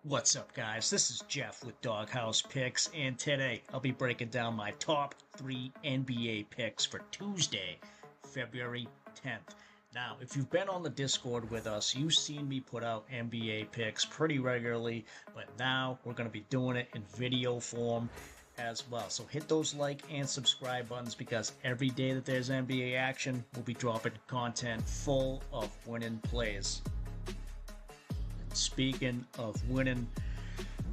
What's up, guys? This is Jeff with DawgHousePicks, and today I'll be breaking down my top 3 NBA picks for Tuesday, February 10th. Now, if you've been on the Discord with us, you've seen me put out NBA picks pretty regularly, but now we're going to be doing it in video form as well. So hit those like and subscribe buttons because every day that there's NBA action, we'll be dropping content full of winning plays. Speaking of winning,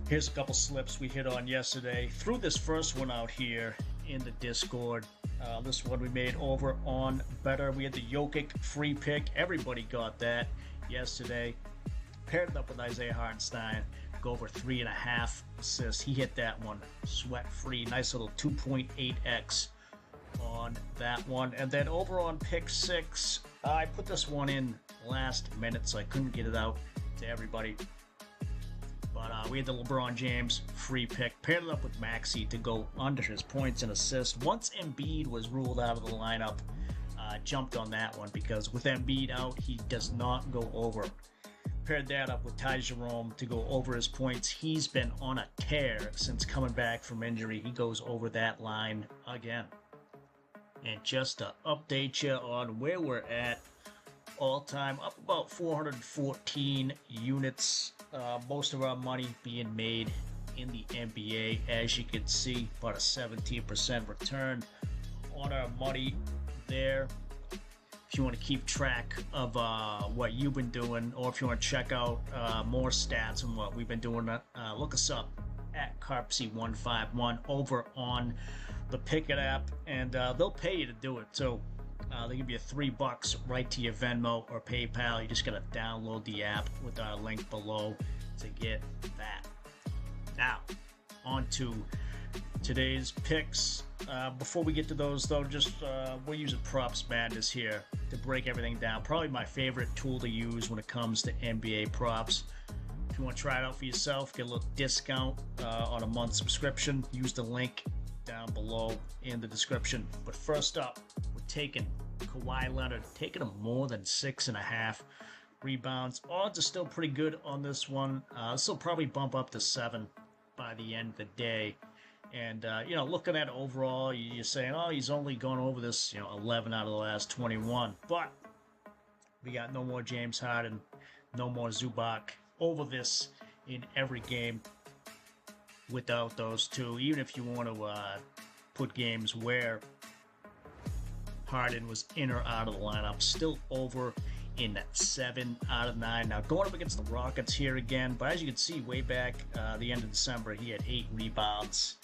here's a couple slips we hit on yesterday. Threw this first one out here in the Discord. This one we made over on Betr. We had the Jokic free pick. Everybody got that yesterday. Paired it up with Isaiah Hartenstein. Go over 3.5 assists. He hit that one sweat free. Nice little 2.8x on that one. And then over on pick 6, I put this one in last minute, so I couldn't get it out to everybody. But we had the LeBron James free pick, paired it up with Maxey to go under his points and assists. Once Embiid was ruled out of the lineup, jumped on that one because with Embiid out, he does not go over. Paired that up with Ty Jerome to go over his points. He's been on a tear since coming back from injury. He goes over that line again. And just to update you on where we're at, all-time up about 414 units. Most of our money being made in the NBA, as you can see, about a 17% return on our money there. If you want to keep track of what you've been doing, or if you want to check out more stats on what we've been doing, look us up at Carpsy151 over on the Pickett app, and they'll pay you to do it. So they give you $3 right to your Venmo or PayPal. You just gotta download the app with our link below to get that. Now, on to today's picks. Before we get to those, though, we're using Props Madness here to break everything down. Probably my favorite tool to use when it comes to NBA props. If you want to try it out for yourself, get a little discount on a month subscription, use the link down below in the description. But first up, we're taking Kawhi Leonard, taking him more than 6.5 rebounds. Odds are still pretty good on this one. This will probably bump up to 7 by the end of the day. And looking at it overall, you're saying, oh, he's only gone over this 11 out of the last 21. But we got no more James Harden, no more Zubac over this in every game without those two. Even if you want to put games where Harden was in or out of the lineup, still over in 7 out of 9. Now going up against the Rockets here again, but as you can see way back the end of December, he had 8 rebounds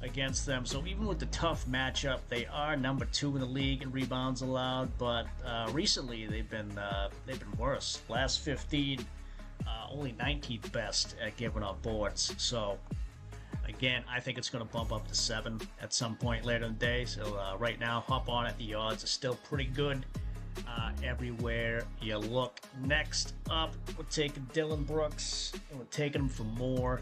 against them. So even with the tough matchup, they are number 2 in the league in rebounds allowed, but recently they've been worse. Last 15, only 19th best at giving up boards. So again, I think it's going to bump up to 7 at some point later in the day. So right now, hop on it. The odds are still pretty good everywhere you look. Next up, we're taking Dylan Brooks, and we're taking him for more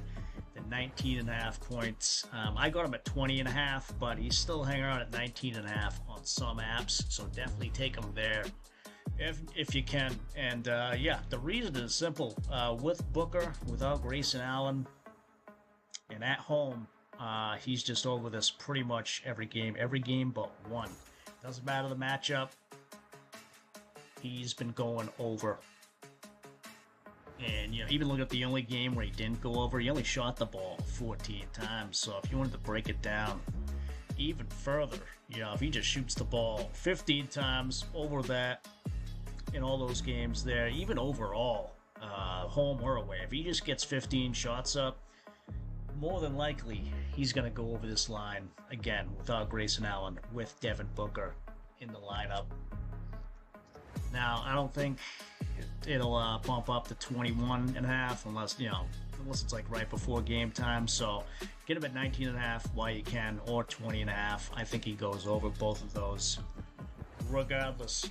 than 19.5 points. I got him at 20.5, but he's still hanging around at 19.5 on some apps. So definitely take him there if you can. And the reason is simple. With Booker, without Grayson Allen, and at home, he's just over this pretty much every game but one. Doesn't matter the matchup, he's been going over. And even look at the only game where he didn't go over, he only shot the ball 14 times. So if you wanted to break it down even further, if he just shoots the ball 15 times over that in all those games there, even overall, home or away, if he just gets 15 shots up, more than likely, he's going to go over this line again without Grayson Allen, with Devin Booker in the lineup. Now, I don't think it'll bump up to 21.5 unless it's like right before game time. So get him at 19.5 while you can, or 20.5. I think he goes over both of those regardless.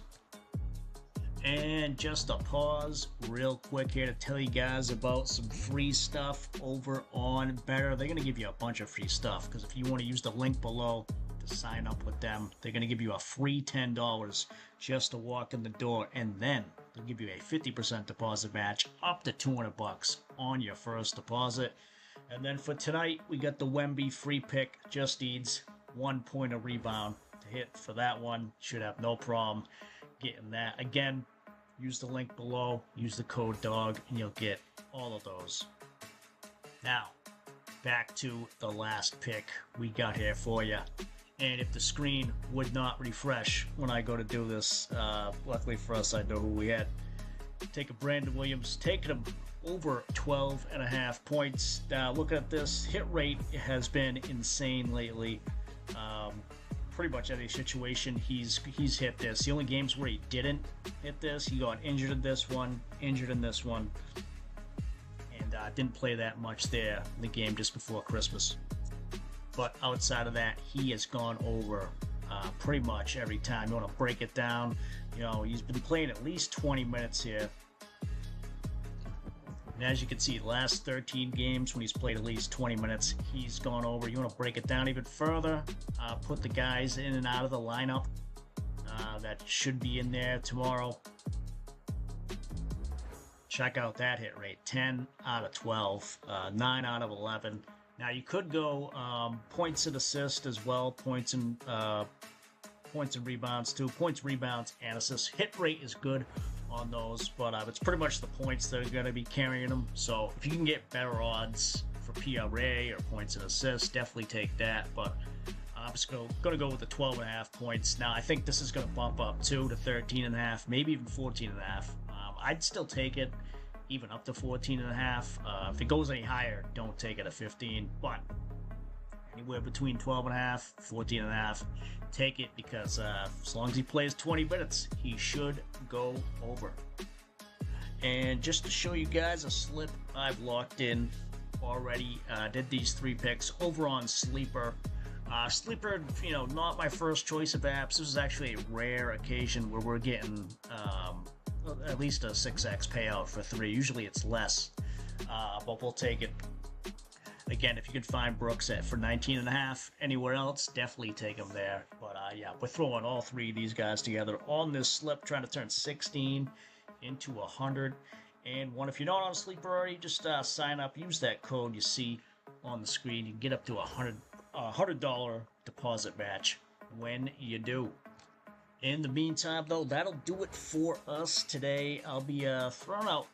And just a pause real quick here to tell you guys about some free stuff over on Betr. They're going to give you a bunch of free stuff, because if you want to use the link below to sign up with them, they're going to give you a free $10 just to walk in the door, and then they'll give you a 50% deposit match up to $200 on your first deposit. And then for tonight, we got the Wemby free pick. Just needs 1 point of rebound to hit for that one. Should have no problem getting that. Again, use the link below, use the code DAWG, and you'll get all of those. Now, back to the last pick we got here for you. And if the screen would not refresh when I go to do this, luckily for us, I know who we had. Take a Brandon Williams, taking him over 12.5 points. Now, looking at this, hit rate has been insane lately. Pretty much any situation, he's hit this. The only games where he didn't hit this, he got injured in this one, injured in this one, and didn't play that much there in the game just before Christmas. But outside of that, he has gone over pretty much every time. You want to break it down, you know, he's been playing at least 20 minutes here. And as you can see, the last 13 games when he's played at least 20 minutes, he's gone over. You want to break it down even further, put the guys in and out of the lineup that should be in there tomorrow. Check out that hit rate, 10 out of 12, 9 out of 11. Now you could go points and assist as well, points and rebounds too. Points, rebounds, and assists. Hit rate is good on those, but it's pretty much the points that are going to be carrying them. So if you can get better odds for PRA or points and assists, definitely take that. But I'm just going to go with the 12.5 points. Now I think this is going to bump up too to 13.5, maybe even 14.5. I'd still take it even up to 14.5. If it goes any higher, don't take it at 15. But anywhere between 12.5, 14.5, take it, because as long as he plays 20 minutes, he should go over. And just to show you guys a slip I've locked in already, did these 3 picks over on Sleeper. Sleeper, you know, not my first choice of apps. This is actually a rare occasion where we're getting at least a 6x payout for 3. Usually it's less, but we'll take it. Again, if you can find Brooks for 19.5 anywhere else, definitely take him there. But yeah, we're throwing all 3 of these guys together on this slip, trying to turn 16 into 100. And if you're not on Sleeper already, just sign up. Use that code you see on the screen. You can get up to $100 deposit match when you do. In the meantime, though, that'll do it for us today. I'll be throwing out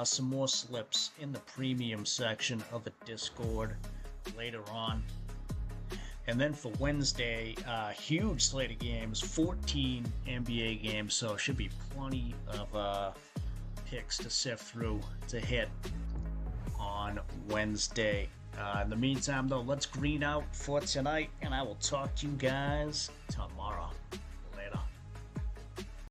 some more slips in the premium section of the Discord later on. And then for Wednesday, huge slate of games, 14 NBA games, so should be plenty of picks to sift through to hit on Wednesday. In the meantime, though, let's green out for tonight, and I will talk to you guys tomorrow.